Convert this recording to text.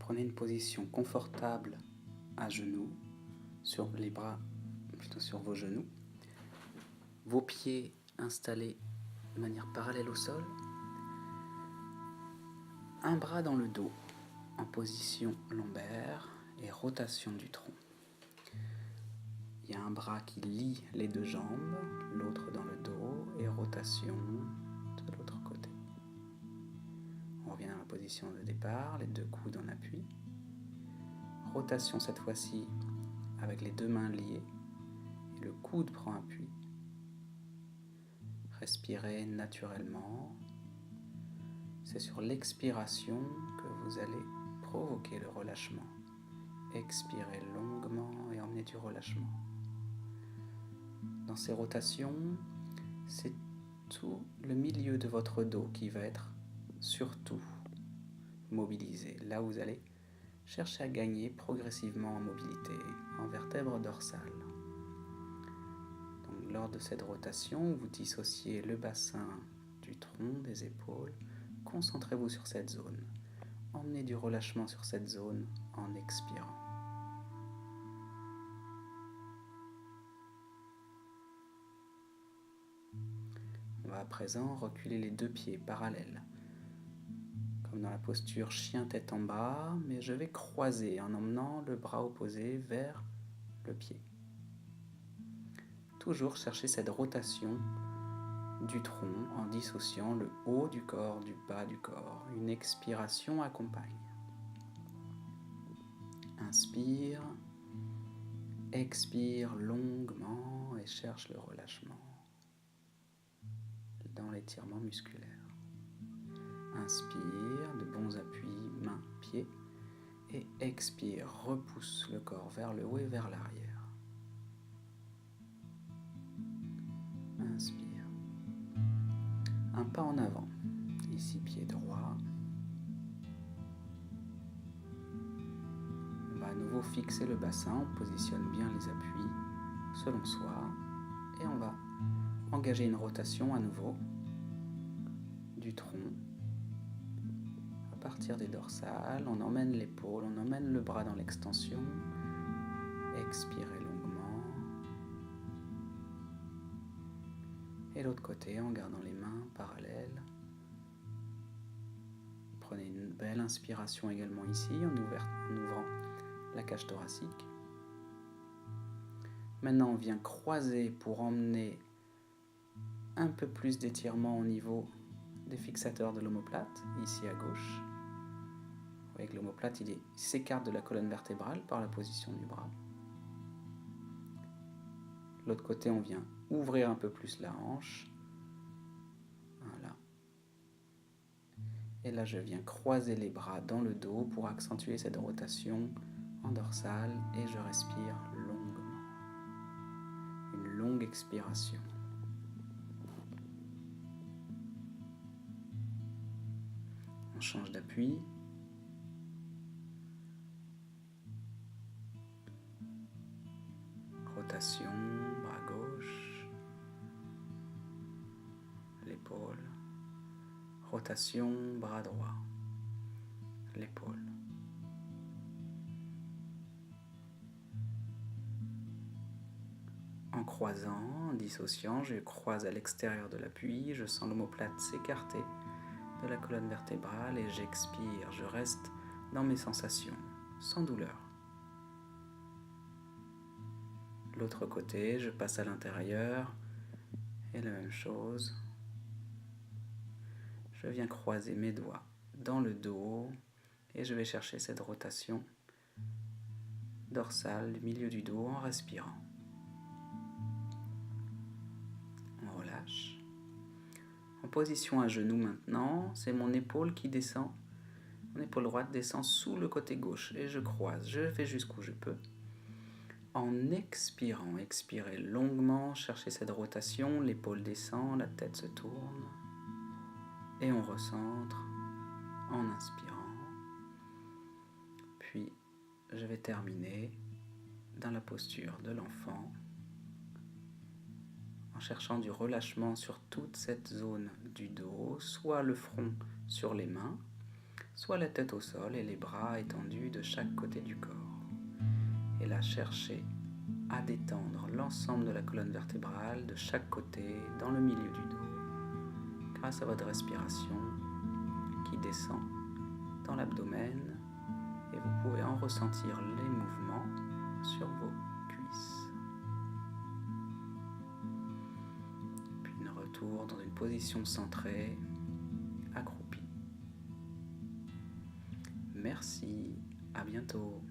Prenez une position confortable à genoux, sur les bras, plutôt sur vos genoux. Vos pieds installés de manière parallèle au sol. Un bras dans le dos, en position lombaire et rotation du tronc. Il y a un bras qui lie les deux jambes, l'autre dans le dos et rotation de l'autre côté. On revient à la position de départ, les deux coudes en appui. Rotation cette fois-ci avec les deux mains liées et le coude prend appui. Respirez naturellement. C'est sur l'expiration que vous allez provoquer le relâchement. Expirez longuement et emmenez du relâchement. Dans ces rotations, c'est tout le milieu de votre dos qui va être surtout mobilisé. Là, vous allez chercher à gagner progressivement en mobilité, en vertèbre dorsale. Donc, lors de cette rotation, vous dissociez le bassin du tronc, des épaules. Concentrez-vous sur cette zone. Emmenez du relâchement sur cette zone en expirant. On va à présent reculer les deux pieds parallèles. Comme dans la posture chien tête en bas, mais je vais croiser en emmenant le bras opposé vers le pied. Toujours chercher cette rotation du tronc en dissociant le haut du corps du bas du corps. Une expiration accompagne. Inspire, expire longuement et cherche le relâchement dans l'étirement musculaire. Inspire, de bons appuis, mains, pieds, et expire, repousse le corps vers le haut et vers l'arrière. Inspire. Un pas en avant, ici pied droit. On va à nouveau fixer le bassin, on positionne bien les appuis selon soi, et on va engager une rotation à nouveau du tronc. À partir des dorsales, on emmène l'épaule, on emmène le bras dans l'extension. Expirez longuement. Et l'autre côté, en gardant les mains parallèles. Prenez une belle inspiration également ici, en ouvrant la cage thoracique. Maintenant, on vient croiser pour emmener un peu plus d'étirement au niveau des fixateurs de l'omoplate, ici à gauche. Vous voyez que l'omoplate, il s'écarte de la colonne vertébrale par la position du bras. L'autre côté, on vient ouvrir un peu plus la hanche. Voilà. Et là, je viens croiser les bras dans le dos pour accentuer cette rotation en dorsale et je respire longuement. Une longue expiration. On change d'appui. Rotation, bras gauche, l'épaule. Rotation, bras droit, l'épaule. En croisant, en dissociant, je croise à l'extérieur de l'appui, je sens l'omoplate s'écarter de la colonne vertébrale et j'expire, je reste dans mes sensations, sans douleur. L'autre côté, je passe à l'intérieur et la même chose. Je viens croiser mes doigts dans le dos et je vais chercher cette rotation dorsale du milieu du dos en respirant. On relâche. En position à genoux maintenant, c'est mon épaule qui descend. Mon épaule droite descend sous le côté gauche et je croise. Je fais jusqu'où je peux. En expirant, expirez longuement, cherchez cette rotation, l'épaule descend, la tête se tourne et on recentre en inspirant. Puis je vais terminer dans la posture de l'enfant en cherchant du relâchement sur toute cette zone du dos, soit le front sur les mains, soit la tête au sol et les bras étendus de chaque côté du corps. Et là, cherchez à détendre l'ensemble de la colonne vertébrale de chaque côté, dans le milieu du dos, grâce à votre respiration qui descend dans l'abdomen, et vous pouvez en ressentir les mouvements sur vos cuisses. Puis un retour dans une position centrée, accroupie. Merci, à bientôt.